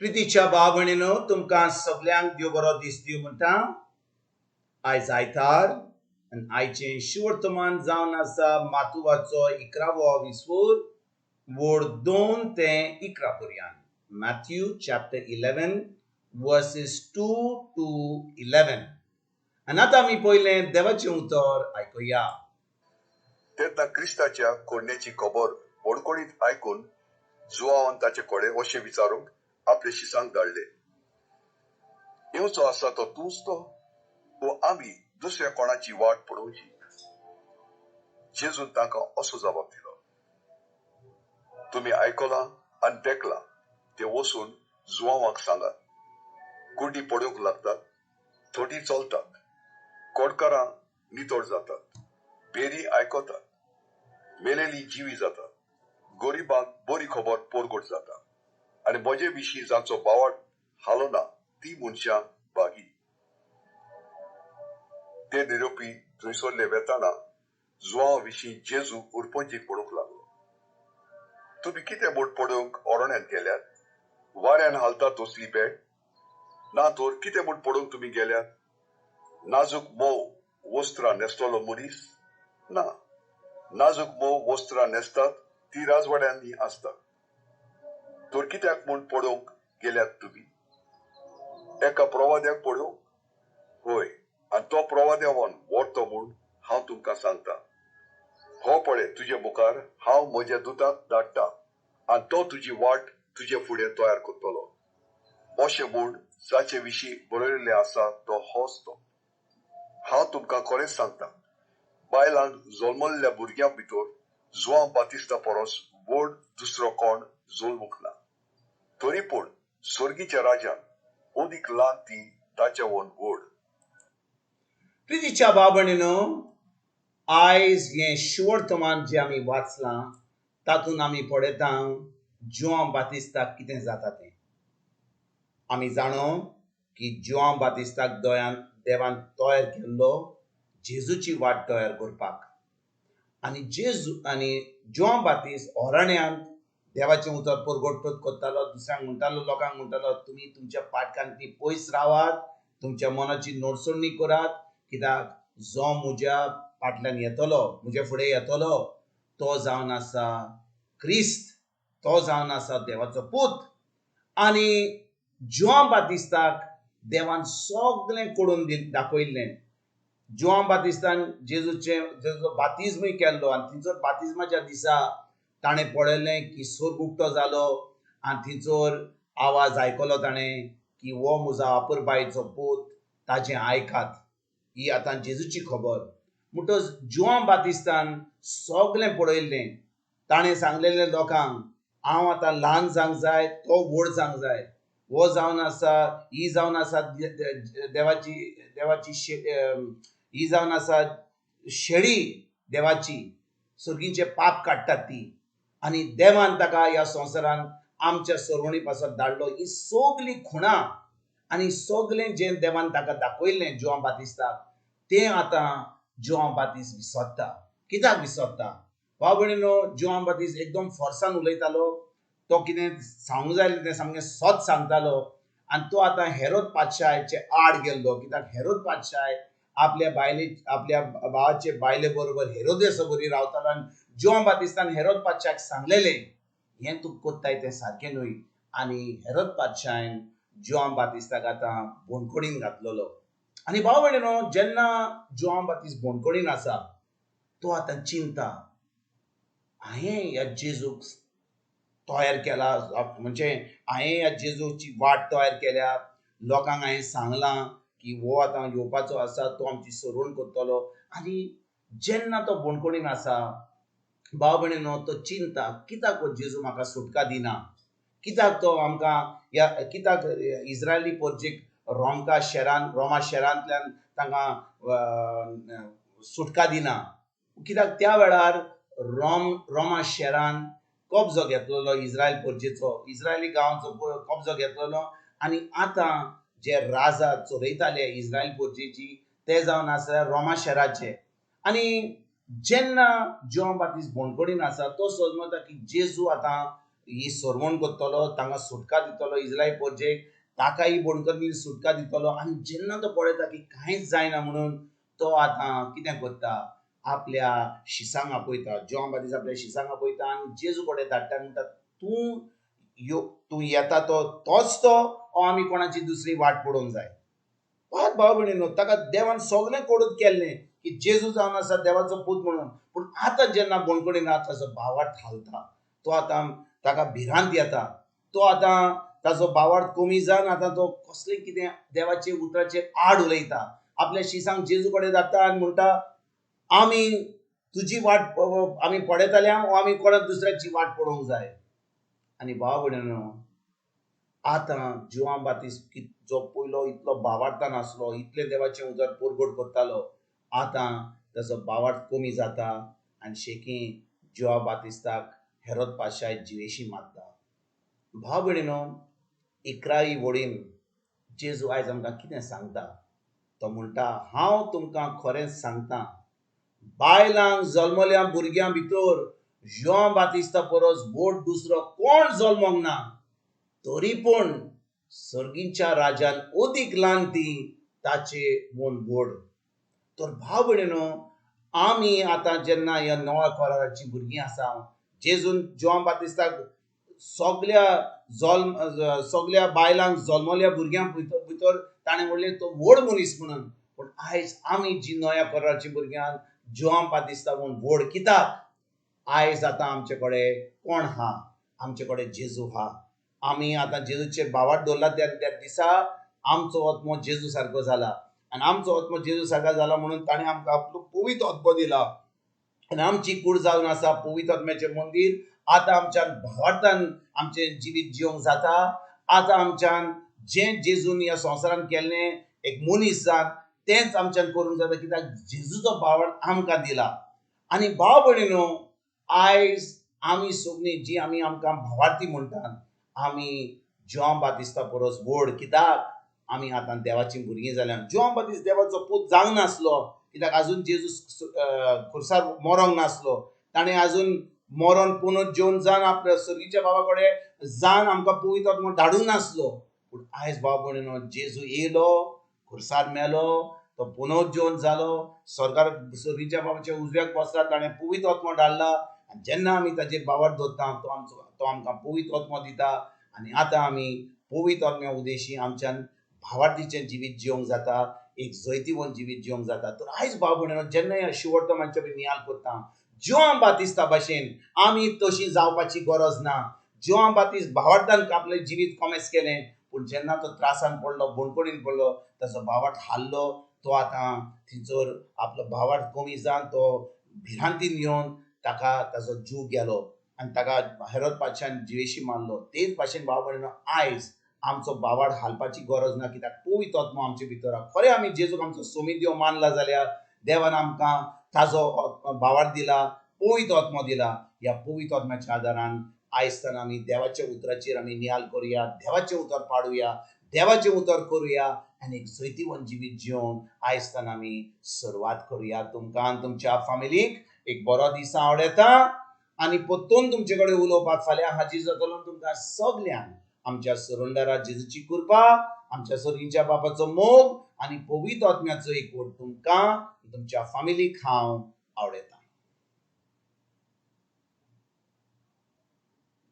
प्रितीच्या भाव भयणीनो, तुमकां सगळ्यांक देव बरो दीस दिवं म्हणटा. आयज आयतार आनी आयचें शिवर्तमान जावन आसा माथुवाचो 11वो विसवोर वोड 2 ते 11 पर्यंत. Mathew chapter 11 verses 2 to 11. आनी आतां आमी पयलें देवाचें उतर आयकुया. तेन्ना क्रिस्ताच्या कोडण्याची खबर कोणकोणीत आयकून जुआवान ताचे कडेन अशें विचारूंक आपले शिसांक धाडले. येवचो आसा तो तूंच तो, वो आमी दुसऱ्या कोणाची वाट पळोवची? जेजून तांकां असो जबाब दिलो. तुमी आयकलां आनी देखलां ते वचून जुआवांक सांगात. कुडी पडूंक लागतात, थोडी चलतात, कोडकारां नितळ जातात, बेरी आयकतात, मेलेली जिवी जातात, गरीबांक बरी खबर पोरगोट जाता, आनी म्हजे विशीं जांचो बावाट हालोना ती मनशां बागी. ते निरोपी थंयसरले वेताना जुआवा विशीं जेजू उरपंजीक पडूंक लागलो. तुमी कितें म्हूण पडूंक ओरोण्यांत गेल्यात? वाऱ्यान हालता तसली बेळ? ना तर कितें म्हूण पडूंक तुमी गेल्यात? नाजूक मोव वस्त्रां नेसतलो मनीस? ना, नाजूक मोव वस्त्रां नेसतात ती राजवाड्यांनी आसतात. तर कित्याक म्हूण पडूंक गेल्यात तुमी? एका प्रवाद्याक पडूंक? होय, आनी तो प्रवाद्यावान व्हरतो म्हूण हांव तुमकां सांगता. हो पळय, तुजे मुखार हांव म्हज्या दुताक धाडटा, आनी तो तुजी वाट तुजे फुडें तयार करतलो. अशें म्हूण जाचे विशीं बरयल्लें आसा तो होच तो. हांव तुमकां खरेंच सांगता, बायलांक जल्मल्ल्या भुरग्यां भितर जुआव बातिस्ता परस व्हड दुसरो कोण जल्मूंक ना. तरी पूण स्वर्गीच्या राज्यान ओदीक ल्हान ती ताच्यावन व्हड. प्रितीच्या भाव भयणीनो, आयज हें शिवर्तमान जें आमी वाचलां तातूंत आमी पळयता जुआव बातिस्ताक कितें जाता तें. आमी जाणो की जुआव बातिस्ताक देवान तयार केल्लो जेजूची वाट तयार करपाक. आनी जुआव बातिस्त ओराण्यांत देवाचें उतर परगोट करतालो, दुसऱ्यांक म्हणटालो, लोकांक म्हणटालो, तुमी तुमच्या पाटकांतली पयस रावात, तुमच्या मनाची नडसडणी करात, कित्याक जो म्हज्या फाटल्यान येतलो, म्हजे फुडें येतलो, तो जावन आसा क्रिस्त, तो जावन आसा देवाचो पूत. आनी जुआव बातिस्ताक देवान सगळें करून दाखयल्लें. जुआव बातिस्तान जेजूचो बातिजमूय केल्लो, आनी थंयसर बातिजमाच्या दिसा ताणें पळयलें की स्वर्ग उक्तो जालो, आनी थंयसर आवाज आयकलो ताणें की हो म्हजो आपुरबायेचो पूत, ताचें आयकात. ही आतां जेजूची खबर. म्हणटच जुआव बातिस्तान सगळें पळयल्लें. ताणें सांगलेलें लोकांक, हांव आतां ल्हान जावंक जाय, तो व्हड जावंक जाय. हो जावन आसा, ही जावन आसा देवाची ही जावन आसा शेळी देवाची, सर्गींचे पाप काडटात ती. आनी देवान ताका ह्या संवसारान आमच्या सरवणी पासत धाडलो. ही सगळीं खुणां आनी सगळें जें देवान ताका दाखयल्लें जुआव बातिस्ताक, तें आतां जुआव बातिस्त विसरता. कित्याक विसरता? भाव भयणीनो, जुआव बातिस्त एकदम फोर्सान उलयतालो. तो कितें सांगूंक जाय तें सामकें सत सांगतालो. आनी तो आतां हेरोद पादशाहाचे आड गेल्लो, कित्याक हेरोद पादशाह आपल्या भावाचे बायले बरोबर हेरोदेसा बरोबर रावतालो. आनी जुआव बातिस्तान हेरोद पादशाहाक सांगलेलें, हें तूं कोत्ताय तें सारकें न्हय. आनी हेरोद पादशाहान जुआव बातिस्ताक आतां बोणकुडीन घातलेलो. आनी भाव भयणीनो, जेन्ना जुआव बातिस्त बोणकुडीन आसा, तो आतां चिंता, हांवें ह्या जेजूक तयार केला, म्हणजे हांवें ह्या जेजूची वाट तयार केल्या, लोकांक हांवें सांगलां की हो आतां येवपाचो आसा, तो आमची सरवण करतलो. आनी जेन्ना तो बोणकुडीन आसा, भाव भयणीनो, तो चिंता, कित्याक हो जेजू म्हाका सुटका दिना? कित्याक तो आमकां कित्याक इस्रायली परजेक रोमा शेरांतल्यान तांकां सुटका दिना? कित्याक त्या वेळार रोमा शेरान कब्जो घेतलेलो इस्रायल परजेचो, इस्रायली गांवांचो कब्जो घेतलेलो. आनी आतां जे राजा चलयताले इस्रायल परजेची, ते जावन आसा रोमा शेराचे. आनी जेन्ना जुआव बातिस्त बोणकुडीन आसा, तो समजता की जेजू आतां ही सरवण करतलो, तांकां सुटका दितलो इस्रायल प्रजेक, ताकाय बोडकर्णी सुटका दितलो. आनी जेन्ना तो पळयता की कांयच जायना म्हणून तो आतां कितें करता, आपल्या शिसांक आपयता, जॉन बातिस्ट आपल्या शिसांक आपयता आनी जेजू कडेन धाडटा आनी म्हणटा, तूं येता तोच तो, ओ आमी कोणाची दुसरी वाट पळोवंक जाय. पात भाव भयणीनो, ताका देवान सगळें कोडूत केल्लें की जेजू जावन आसा देवाचो पूत म्हणून. पूण आतां जेन्ना बोणकुडीन ताचो भावार्थ हालता, तो आतां ताका भिरांत येता, तो आतां ताचो भावार्थ कमी जावन आतां तो कसलें कितें देवाचे उतराचेर आड उलयता. आपल्या शिसांक जेजू कडेन धाडटा आनी म्हणटा, आमी तुजी वाट आमी पळयताले ओ आमी कोणा दुसऱ्याची वाट पळोवंक जाय. आनी भाव भयणीनो, आतां जॉन बातिस्ट जो पयलो इतलो भावार्थान आसलो, इतले देवाचें उतर परगट करतालो, आतां ताचो भावार्थ कमी जाता आनी शेकी जॉन बातिस्ताक हेरोद पाशाय जिवेशी मारता. भाव भयणीनो, 11वी वडीन जेजू आयज आमकां कितें सांगता, तो म्हणटा, हांव तुमकां खरेंच सांगता, बायलांक जल्मल्या भुरग्यां भितर जॉन बातिस्ता परस व्हड दुसरो कोण जल्मोंक ना, तरी पूण सर्गीच्या राजान ओदीक ल्हान ती ताचे म्हूण व्हड. तर भाव भयणीनो, आमी आतां जेन्ना ह्या नव्या कराराची भुरगीं आसा, जेजून जॉन बातिस्ताक सगळ्या बायलांक जल्मल्या भुरग्यां भितर ताणें म्हणलें तो व्हड मनीस म्हणून. पूण आयज आमी जी नव्या कराराची भुरग्यां जॉन बातिस्ता म्हूण व्हड कित्याक? आयज आतां आमचे कडेन कोण हा? आमचे कडेन जेजू हा. आमी आतां जेजूचेर भावार्थ दवरला त्या दिसा आमचो आत्मो जेजू सारको जाला. आनी आमचो आत्मो जेजू सारको जाला म्हणून ताणें आमकां आपलो पवित्र आत्मो दिला. आनी आमची कूड जावन आसा पवित्र आत्म्याचें मंदीर. आतां आमच्यान भावार्थान आमचें जिवीत जिवंक जाता. आतां आमच्यान जें जेजून ह्या संवसारान केल्लें एक मनीस जावन तेंच आमच्यान करूंक जाता, कित्याक जेजूचो भावार्थ आमकां दिला. आनी भाव भयणीनो, आयज आमी सगळीं जी आमी आमकां भावार्थी म्हणटात, आमी जॉन बातिस्ता परस व्हड कित्याक? आमी आतां देवाची भुरगीं जाल्यात. जॉन बातिस्ट देवाचो पूत जावंक नासलो, कित्याक आजून जेजू खुर्सार मरोंक नासलो. ताणें आजून मरोन पुनर्जीवन जावन आपल्या सर्गीच्या बाबा कडेन जावन आमकां पवित्र आत्मो धाडूंक नासलो. पूण आयज भाव भयणीनो, जेजू येयलो, खुर्सार मेलो, तो पुनर्जीवन जालो, सर्गीच्या बाबाच्या उजव्याक बसला, ताणें पवित्र आत्मो धाडला. आनी जेन्ना आमी ताजेर भावार्थ दवरता, तो आमकां पवित्र आत्मो दिता. आनी आतां आमी पवित्र आत्म्या उदेशी आमच्यान भावार्थीचें जिवीत जिवंक जाता, एक जैतिवंत जिवीत जिवंक जाता. तर आयज भाव भयणीनो, जेन्ना ह्या शिवर्थमांचे नियाळ करता, जॉन बातिस्ता भाशेन आमी तशीं जावपाची गरज ना. जॉन बातिस्ट भावार्थान आपलें जिवीत कोमेस केलें, पूण जेन्ना तो त्रासान पडलो, बोडकुडीन पडलो, ताचो भावार्थ हारलो. तो आतां थंयसर आपलो भावार्थ कमी जावन तो भिरांतीन येवन ताका ताचो जीव गेलो आनी ताका हेरोद पादशान जिवेशी मारलो. तेच भाशेन भाव भयणीनो, आयज आमचो भावार्थ हालपाची गरज ना, कित्याक पवित्र आत्मो आमचे भितर आसा. खरें आमी जेजूक आमचो सोमी देव मानला जाल्यार देवान आमकां ताजो भावार्थ दिला, पवित्र आत्मो दिला. ह्या पवित्र आत्म्याच्या आदारान आयज तान आमी देवाच्या उतराचेर आमी नियाळ करुया, देवाचें उतर पाडुया, देवाचें उतर करुया आनी एक जैतिवंत जिवीत जिवन आयज तान आमी सुरवात करुया. तुमकां आनी तुमच्या फॅमिलीक एक बरो दीस हांव येता आनी परतून तुमचे कडेन उलोवपाक फाल्यां हाजीर जातलो. तुमकां सगल्यांक आमच्या सुरंदरा जेजूची कृपा, आमच्या सर्गीच्या बापाचो मोग आनी पवित्र आत्म्याचो एकवट तुमकां तुमच्या फॅमिलीक हांव आवडयता.